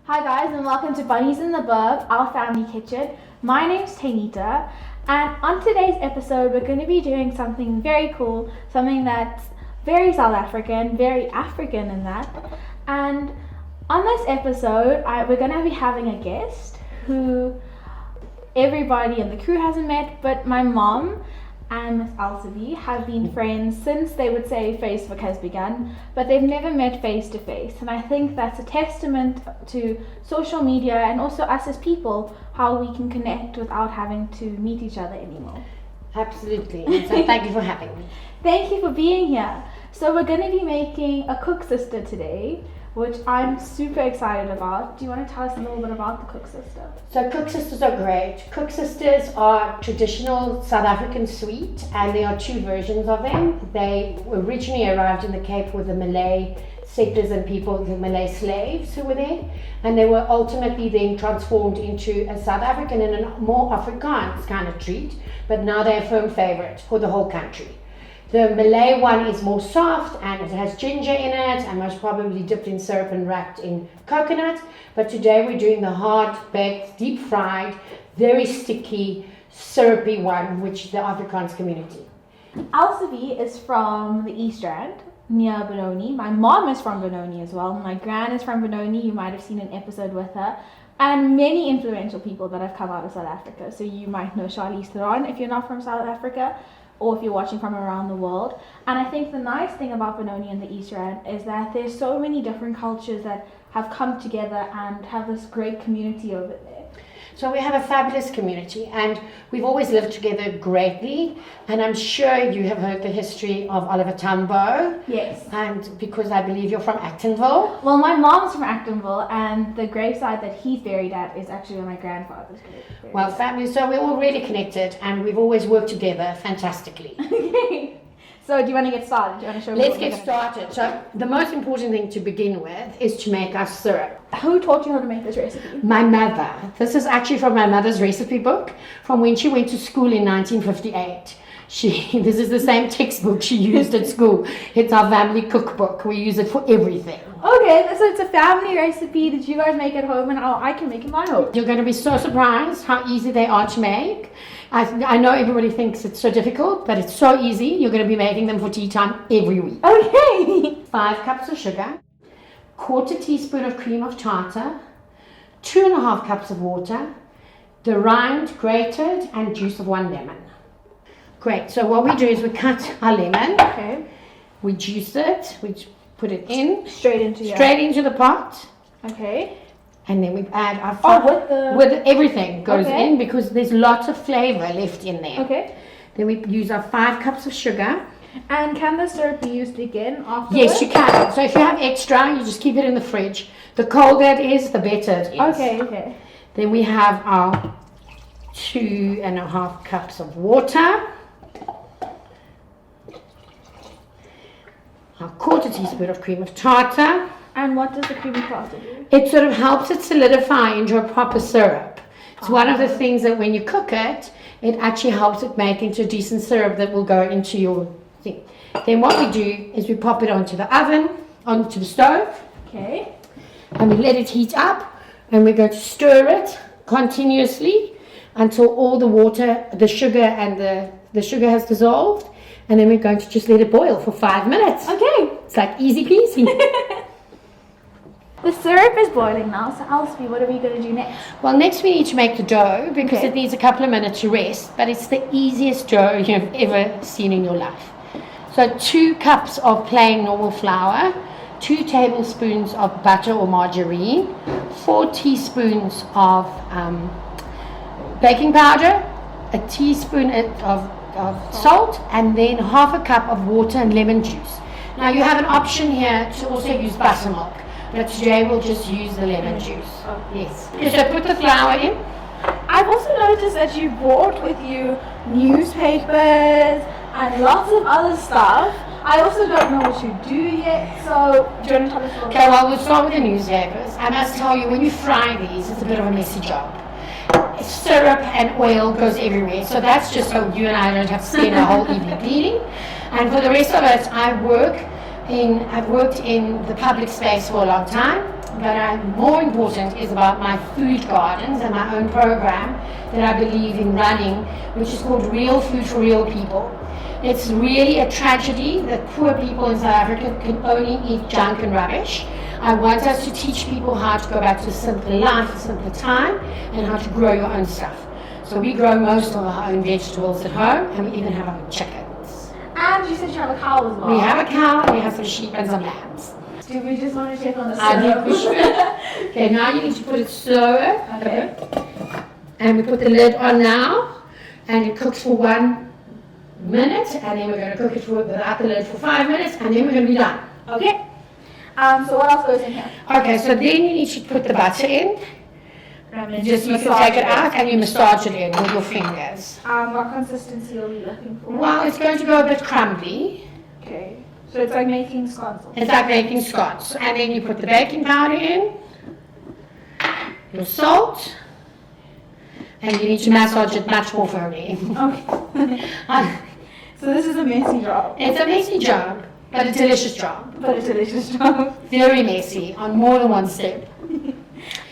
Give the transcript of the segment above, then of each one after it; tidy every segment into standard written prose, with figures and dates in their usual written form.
Hi guys, and welcome to Bunnies in the Burb, our family kitchen. My name's Taynita, and on today's episode we're going to be doing something very cool, something that's very South African, very African in that. And on this episode, we're going to be having a guest who everybody in the crew hasn't met, but my mom and Miss Elsabe have been friends since, they would say, Facebook has begun, but they've never met face to face. And I think that's a testament to social media and also us as people, how we can connect without having to meet each other anymore. Absolutely. So thank you for having me. Thank you for being here. So we're going to be making a cook sister today, which I'm super excited about. Do you want to tell us a little bit about the cook sister? So cook sisters are great. Cook sisters are traditional South African sweet, and there are two versions of them. They originally arrived in the Cape with the Malay settlers and people, the Malay slaves who were there, and they were ultimately then transformed into a South African and a more Afrikaans kind of treat, but now they're a firm favorite for the whole country. The Malay one is more soft and it has ginger in it and most probably dipped in syrup and wrapped in coconut. But today we're doing the hard baked, deep fried, very sticky, syrupy one, which is the Afrikaans community. Elsabe is from the East Rand, near Benoni. My mom is from Benoni as well. My gran is from Benoni. You might have seen an episode with her. And many influential people that have come out of South Africa. So you might know Charlize Theron if you're not from South Africa, or if you're watching from around the world. And I think the nice thing about Benoni and the East Rand is that there's so many different cultures that have come together and have this great community over there. So we have a fabulous community and we've always lived together greatly, and I'm sure you have heard the history of Oliver Tambo. Yes. And because I believe you're from Actonville. Well, my mom's from Actonville, and the graveside that he's buried at is actually where my grandfather's grave. Well, family, so we're all really connected and we've always worked together fantastically. Okay. So do you want to get started? Do you want to show me? Let's get started. So the most important thing to begin with is to make our syrup. Who taught you how to make this recipe? My mother. This is actually from my mother's recipe book from when she went to school in 1958. This is the same textbook she used at school. It's our family cookbook. We use it for everything. Okay, so it's a family recipe that you guys make at home, and I can make in my home. You're going to be so surprised how easy they are to make. I know everybody thinks it's so difficult, but it's so easy. You're going to be making them for tea time every week. Okay. 5 cups of sugar, 1/4 teaspoon of cream of tartar, 2.5 cups of water, the rind grated, and juice of 1 lemon. Great. So what we do is we cut our lemon. Okay. We juice it. We put it in Straight into the pot. Okay. And then we add our with everything goes in, because there's lots of flavor left in there. Okay. Then we use our 5 cups of sugar. And can the syrup be used again afterwards? Yes, you can. So if you have extra, you just keep it in the fridge. The colder it is, the better it is. Okay. Then we have our 2.5 cups of water. Our 1/4 teaspoon of cream of tartar. And what does the cream of tartar do? It sort of helps it solidify into a proper syrup. It's one of the things that when you cook it, it actually helps it make into a decent syrup that will go into your thing. Then what we do is we pop it onto the oven, onto the stove. Okay. And we let it heat up, and we're going to stir it continuously until all the water, the sugar and the sugar has dissolved. And then we're going to just let it boil for 5 minutes. Okay. It's like easy peasy. The syrup is boiling now, so Elsabe, what are we going to do next? Well, next we need to make the dough, because it needs a couple of minutes to rest, but it's the easiest dough you've ever seen in your life. So 2 cups of plain normal flour, 2 tablespoons of butter or margarine, 4 teaspoons of baking powder, a teaspoon of salt, and then 1/2 cup of water and lemon juice. Now you have an option here to also use buttermilk, but today we'll just use the lemon juice. Yes. So put the flour in. I've also noticed that you brought with you newspapers and lots of other stuff. I also don't know what you do yet, so do you want to tell us a little bit? Okay, well, we'll start with the newspapers. I must tell you, when you fry these, it's a bit of a messy job. Syrup and oil goes everywhere, so that's just so you and I don't have to spend a whole evening cleaning. And for the rest of it, I work I've worked in the public space for a long time, but more important is about my food gardens and my own program that I believe in running, which is called Real Food for Real People. It's really a tragedy that poor people in South Africa can only eat junk and rubbish. I want us to teach people how to go back to a simpler life, a simpler time, and how to grow your own stuff. So we grow most of our own vegetables at home, and we even have our own chickens. And you said you have a cow as well. We have a cow, and we have some sheep and some lambs. Do we just want to check on the I syrup? think we should. Okay, now you need to put it slower. Okay. And we put the lid on now, and it cooks for 1 minute, and then we're going to cook it without the lid for 5 minutes, and then we're going to be done. Okay? So what else goes in here? Okay, so then you need to put the butter in. You can massage take it out and you massage it in with your fingers. What consistency are we looking for? Well, it's going to go a bit crumbly. Okay. So it's like making scones. It's like making scones. And then you put the baking powder in, your salt, and you need to massage it much more firmly. Okay. So this is a messy job. It's a messy job, but a delicious job. But a delicious job. Very messy on more than one step.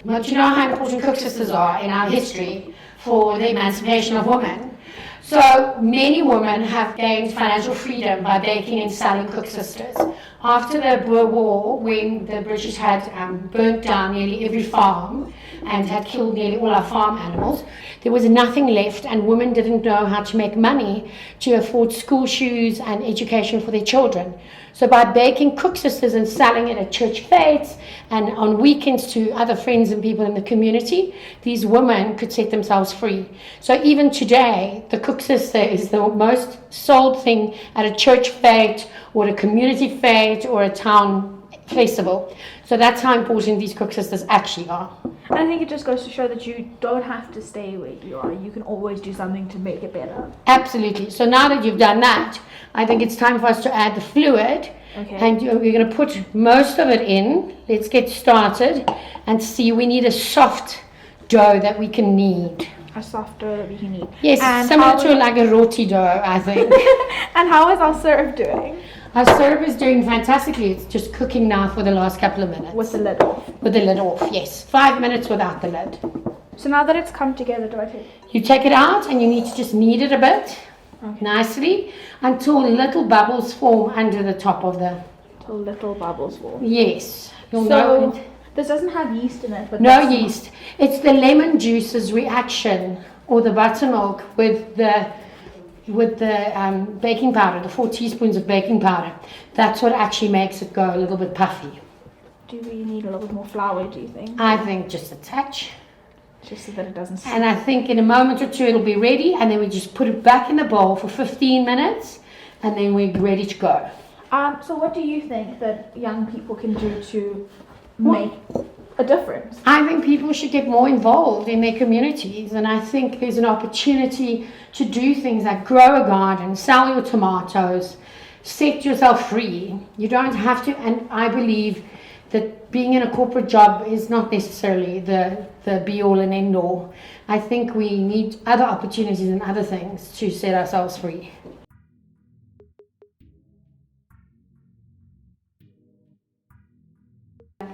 But you know how important cook sisters are in our history for the emancipation of women. So many women have gained financial freedom by baking and selling cook sisters. After the Boer War, when the British had burnt down nearly every farm and had killed nearly all our farm animals, there was nothing left, and women didn't know how to make money to afford school shoes and education for their children. So by baking cook sisters and selling it at church fetes and on weekends to other friends and people in the community, these women could set themselves free. So even today, the cook sister is the most sold thing at a church fete or a community fete or a town festival. So that's how important these cook sisters actually are. And I think it just goes to show that you don't have to stay where you are. You can always do something to make it better. Absolutely. So now that you've done that, I think it's time for us to add the fluid. Okay. And we're going to put most of it in. Let's get started and see. We need a soft dough that we can knead. A soft dough that we can knead. Yes, and similar to like a roti dough, I think. And how is our syrup doing? Our syrup is doing fantastically. It's just cooking now for the last couple of minutes. With the lid off. With the lid off, yes. 5 minutes without the lid. So now that it's come together, do I take? You take it out and you need to just knead it a bit. Okay. Nicely until little bubbles form under the top of the... Till little bubbles form. Yes. You'll So know this doesn't have yeast in it. But no yeast. It's the lemon juice's reaction or the buttermilk with the baking powder, the 4 teaspoons of baking powder. That's what actually makes it go a little bit puffy. Do we need a little bit more flour, do you think? I think just a touch. Just so that it doesn't stick. And I think in a moment or two it'll be ready, and then we just put it back in the bowl for 15 minutes and then we're ready to go. So what do you think that young people can do to make a difference? I think people should get more involved in their communities, and I think there's an opportunity to do things like grow a garden, sell your tomatoes, set yourself free. You don't have to, and I believe that being in a corporate job is not necessarily the be all and end all. I think we need other opportunities and other things to set ourselves free.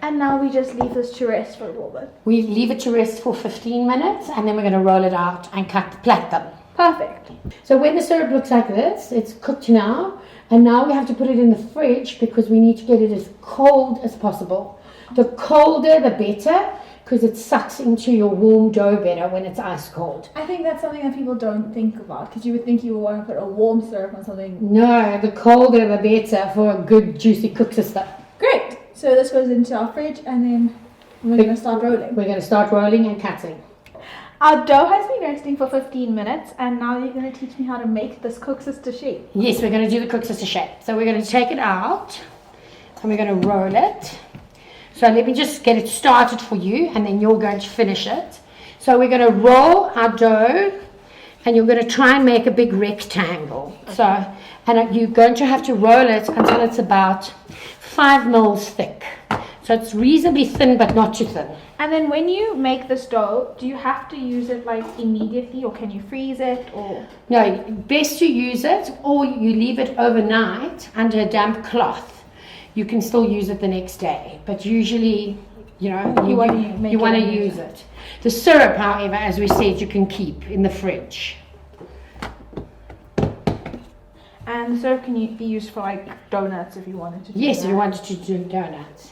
And now we just leave this to rest for a little bit. We leave it to rest for 15 minutes and then we're going to roll it out and plait them. Perfect. So when the syrup looks like this, it's cooked now, and now we have to put it in the fridge because we need to get it as cold as possible. The colder the better, because it sucks into your warm dough better when it's ice cold. I think that's something that people don't think about, because you would think you would want to put a warm syrup on something. No, the colder the better for a good juicy cook sister. Great. So this goes into our fridge, and then we're going to start rolling. We're going to start rolling and cutting. Our dough has been resting for 15 minutes, and now you're going to teach me how to make this cook sister shape. Yes, we're going to do the cook sister shape. So we're going to take it out and we're going to roll it. So let me just get it started for you, and then you're going to finish it. So we're going to roll our dough, and you're going to try and make a big rectangle. So, and you're going to have to roll it until it's about 5 mils thick. So it's reasonably thin, but not too thin. And then when you make this dough, do you have to use it like immediately, or can you freeze it, or? No, best you use it, or you leave it overnight under a damp cloth. you can still use it the next day. But usually, you know, you want to use it. The syrup, however, as we said, you can keep in the fridge. And the syrup can be used for like donuts if you wanted to do Yes, that. if you wanted to do donuts.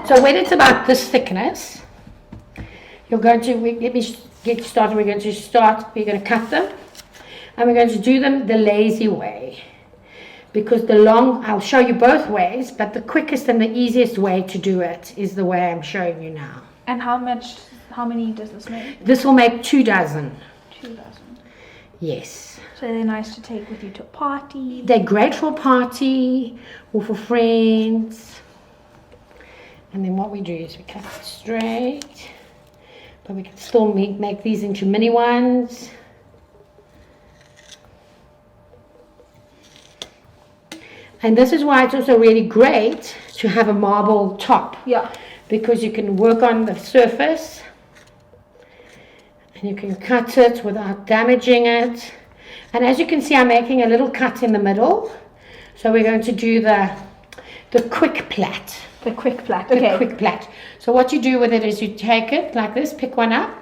So when it's about this thickness, you're going to, let me get started, we're going to cut them, and we're going to do them the lazy way. Because I'll show you both ways, but the quickest and the easiest way to do it is the way I'm showing you now. And how many does this make? This will make 2 dozen. 2 dozen. Yes. So they're nice to take with you to a party. They're great for a party or for friends. And then what we do is we cut it straight, but we can still make these into mini ones. And this is why it's also really great to have a marble top. Yeah. Because you can work on the surface and you can cut it without damaging it. And as you can see, I'm making a little cut in the middle. So we're going to do the quick plait. The quick plait, okay. The quick plait. So what you do with it is you take it like this, pick one up,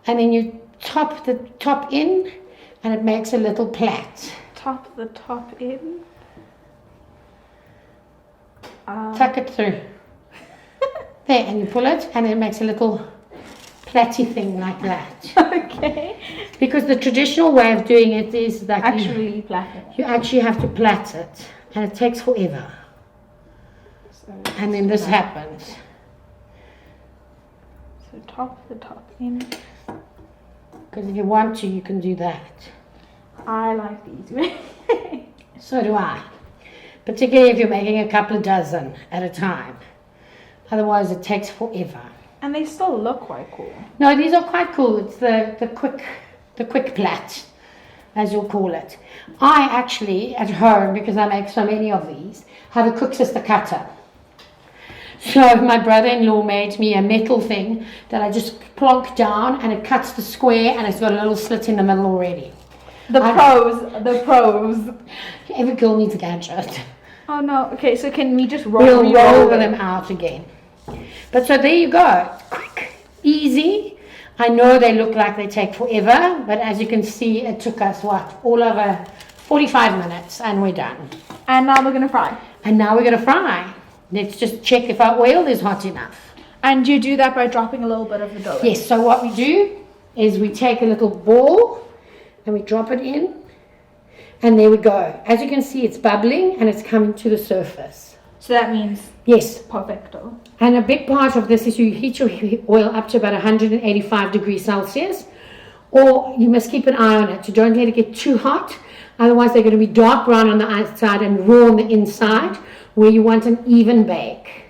and then you top the top in, and it makes a little plait. Top the top in. Tuck it through. There, and you pull it, and it makes a little plaity thing like that. Okay. Because the traditional way of doing it is that Actually plaiting. you actually have to plait it, and it takes forever. So And then this happens. So top the top in. Because if you want to, you can do that. I like these. So do I. Particularly if you're making a couple of dozen at a time. Otherwise, it takes forever. And they still look quite cool. No, these are quite cool. It's the quick plait, as you'll call it. I actually, at home, because I make so many of these, have a cook sister cutter. So my brother-in-law made me a metal thing that I just plonk down, and it cuts the square, and it's got a little slit in the middle already. The pros. Every girl needs a gadget. Oh no, okay, so can we just roll We'll roll them out again. But so there you go. Quick, easy. I know they look like they take forever, but as you can see, it took us, all over 45 minutes, and we're done. And now we're going to fry. And now we're going to fry. Let's just check if our oil is hot enough. And you do that by dropping a little bit of the dough? Yes, so what we do is we take a little ball and we drop it in, and there we go. As you can see, it's bubbling and it's coming to the surface. So that means yes, perfecto. And a big part of this is you heat your oil up to about 185 degrees Celsius, or you must keep an eye on it. You don't let it get too hot, otherwise they're going to be dark brown on the outside and raw on the inside, where you want an even bake.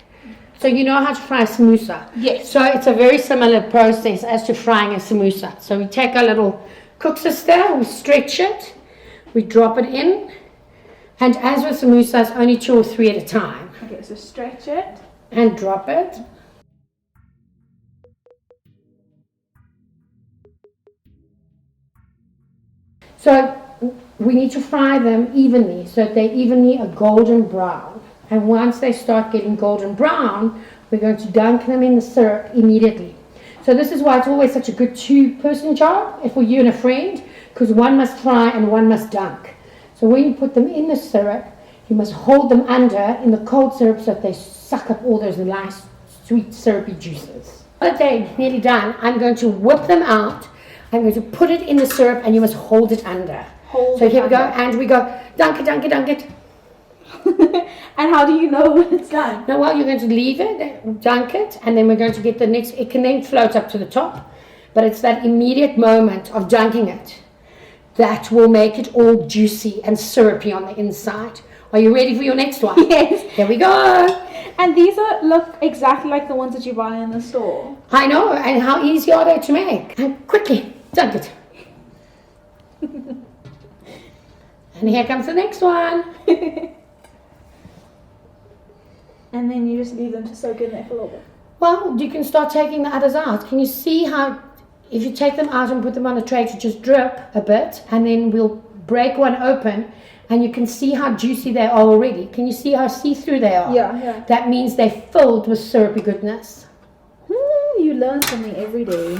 So you know how to fry a smoosa? Yes. So it's a very similar process as to frying a smoosa. So we take our little cook sister, we stretch it, we drop it in, and as with samosas, only 2 or 3 at a time. Okay, so stretch it. And drop it. So we need to fry them evenly, so they evenly are golden brown. And once they start getting golden brown, we're going to dunk them in the syrup immediately. So this is why it's always such a good 2-person job, if for you and a friend, because one must fry and one must dunk. So when you put them in the syrup, you must hold them under in the cold syrup so that they suck up all those nice, sweet, syrupy juices. Now that they're nearly done, I'm going to whip them out. I'm going to put it in the syrup, and you must hold it under. So here we go, and we go, dunk it, dunk it, dunk it. And how do you know when it's done? Now, well, you're going to leave it, dunk it, and then we're going to get the next, it can then float up to the top, but it's that immediate moment of dunking it that will make it all juicy and syrupy on the inside. Are you ready for your next one? Yes. Here we go. And these look exactly like the ones that you buy in the store. I know, and how easy are they to make? And quickly, dunk it. And here comes the next one. And then you just leave them to soak in there for a little bit. Well, you can start taking the others out. Can you see how if you take them out and put them on a tray to just drip a bit, and then we'll break one open, and you can see how juicy they are already. Can you see how see-through they are? Yeah. That means they're filled with syrupy goodness. You learn something every day.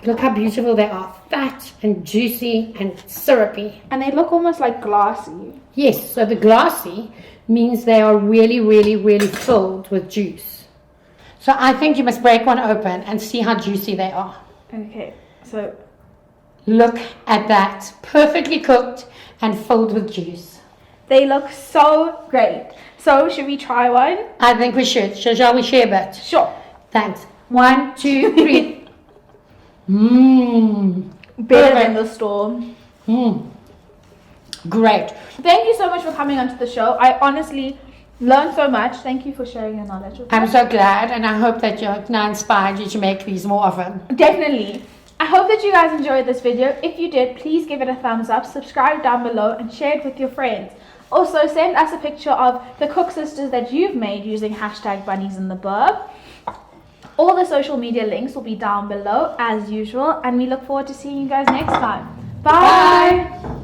Look how beautiful they are. Fat and juicy and syrupy. And they look almost like glassy. Yes, so the glassy means they are really, really, really filled with juice. So I think you must break one open and see how juicy they are. Okay, so Look at that. Perfectly cooked and filled with juice. they look so great. So should we try one? I think we should. Shall we share a bit? Sure. Thanks. 1, 2, 3. Mmm. Better than the store. Great. Thank you so much for coming onto the show. I honestly learned so much. Thank you for sharing your knowledge with I'm us. so glad, and I hope that you've now inspired you to make these more often. Definitely. I hope that you guys enjoyed this video. If you did, please give it a thumbs up, subscribe down below, and share it with your friends. Also, send us a picture of the Cook Sisters that you've made using #BunniesInTheBurb. All the social media links will be down below as usual, and we look forward to seeing you guys next time. Bye.